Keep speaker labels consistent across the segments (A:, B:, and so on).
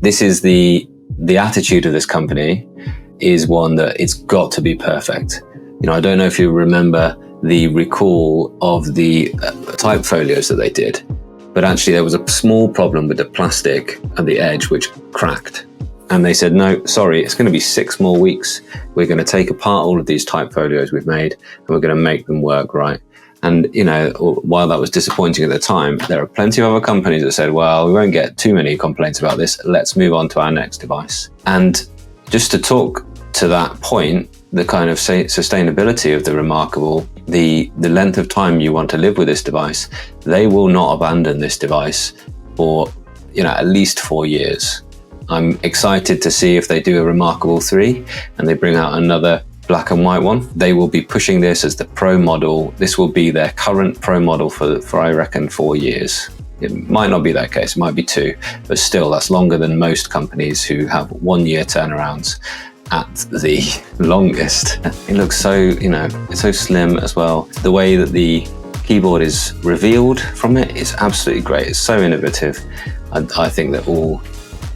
A: this is the attitude of this company is one that it's got to be perfect. You know, I don't know if you remember the recall of the type folios that they did, but actually there was a small problem with the plastic at the edge which cracked. And they said, no, sorry, it's going to be 6 more weeks. We're going to take apart all of these type folios we've made and we're going to make them work right. And, you know, while that was disappointing at the time, there are plenty of other companies that said, well, we won't get too many complaints about this. Let's move on to our next device. And just to talk to that point, the kind of sustainability of the reMarkable, the length of time you want to live with this device, they will not abandon this device for, you know, at least 4 years. I'm excited to see if they do a reMarkable 3 and they bring out another black and white one. They will be pushing this as the Pro model. This will be their current Pro model for I reckon 4 years. It might not be that case, it might be 2, but still that's longer than most companies who have 1 year turnarounds at the longest. It looks so, you know, it's so slim as well. The way that the keyboard is revealed from it is absolutely great. It's so innovative. I think that all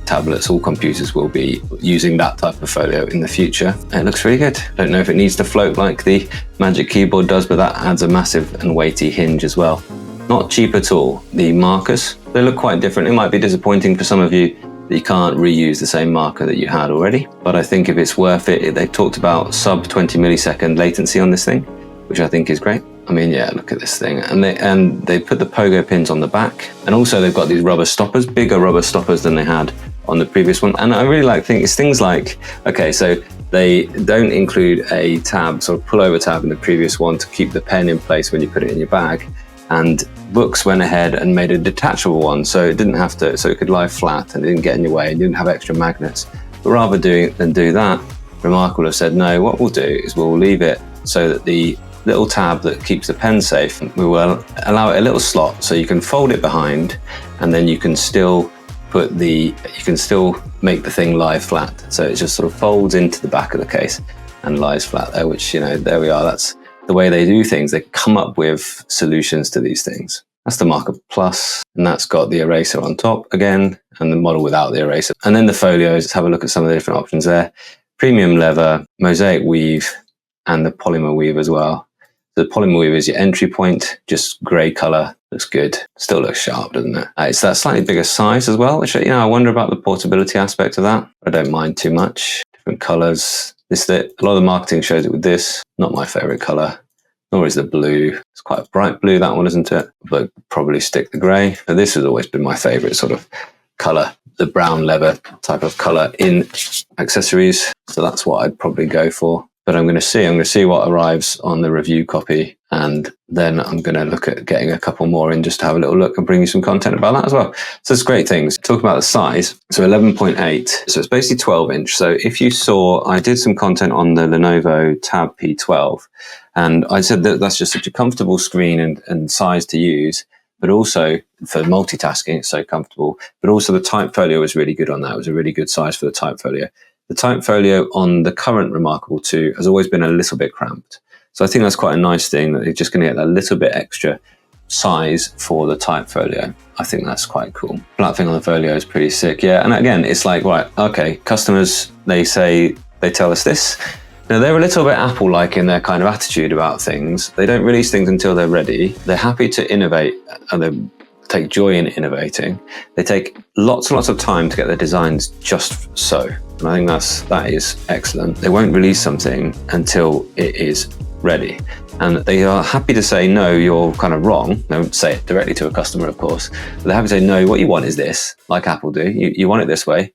A: tablets, all computers will be using that type of folio in the future. And it looks really good. I don't know if it needs to float like the Magic Keyboard does, but that adds a massive and weighty hinge as well. Not cheap at all. The markers, they look quite different. It might be disappointing for some of you that you can't reuse the same marker that you had already, but I think if it's worth it, they talked about sub 20 millisecond latency on this thing, which I think is great. I mean, yeah, look at this thing. And they put the pogo pins on the back, and also they've got these rubber stoppers, bigger rubber stoppers than they had on the previous one. And I really like things like, okay, so they don't include a tab, sort of pullover tab in the previous one to keep the pen in place when you put it in your bag. And Boox went ahead and made a detachable one, so it didn't have to, so it could lie flat and it didn't get in your way and you didn't have extra magnets. But rather than do that, reMarkable have said, no, what we'll do is we'll leave it so that the little tab that keeps the pen safe, we will allow it a little slot so you can fold it behind, and then you can still make the thing lie flat. So it just sort of folds into the back of the case and lies flat there, which, you know, there we are. That's the way they do things. They come up with solutions to these things. That's the Marker Plus, and that's got the eraser on top again, and the model without the eraser. And then the folios, let's have a look at some of the different options there. Premium leather, mosaic weave, and the polymer weave as well. The polymer weave is your entry point, just grey colour, looks good. Still looks sharp, doesn't it? It's that slightly bigger size as well, which, you know, I wonder about the portability aspect of that. I don't mind too much. Different colours. A lot of the marketing shows it with this. Not my favourite colour, nor is the blue. It's quite a bright blue, that one, isn't it? But probably stick the grey. But this has always been my favourite sort of colour, the brown leather type of colour in accessories. So that's what I'd probably go for. But I'm going to see what arrives on the review copy, and then I'm going to look at getting a couple more in just to have a little look and bring you some content about that as well. So it's great things. Talk about the size. So 11.8. So it's basically 12 inch. So if you saw, I did some content on the Lenovo Tab P12, and I said that that's just such a comfortable screen and size to use, but also for multitasking, it's so comfortable. But also the type folio was really good on that. It was a really good size for the type folio. The type folio on the current reMarkable 2 has always been a little bit cramped. So I think that's quite a nice thing, that you're just going to get that little bit extra size for the type folio. I think that's quite cool. Black thing on the folio is pretty sick. Yeah, and again, it's like, right, okay, customers, they tell us this. Now, they're a little bit Apple-like in their kind of attitude about things. They don't release things until they're ready. They're happy to innovate, and they take joy in innovating. They take lots and lots of time to get their designs just so. And I think that is excellent. They won't release something until it is ready. And they are happy to say, no, you're kind of wrong. They won't say it directly to a customer, of course. But they're happy to say, no, what you want is this, like Apple do. You want it this way.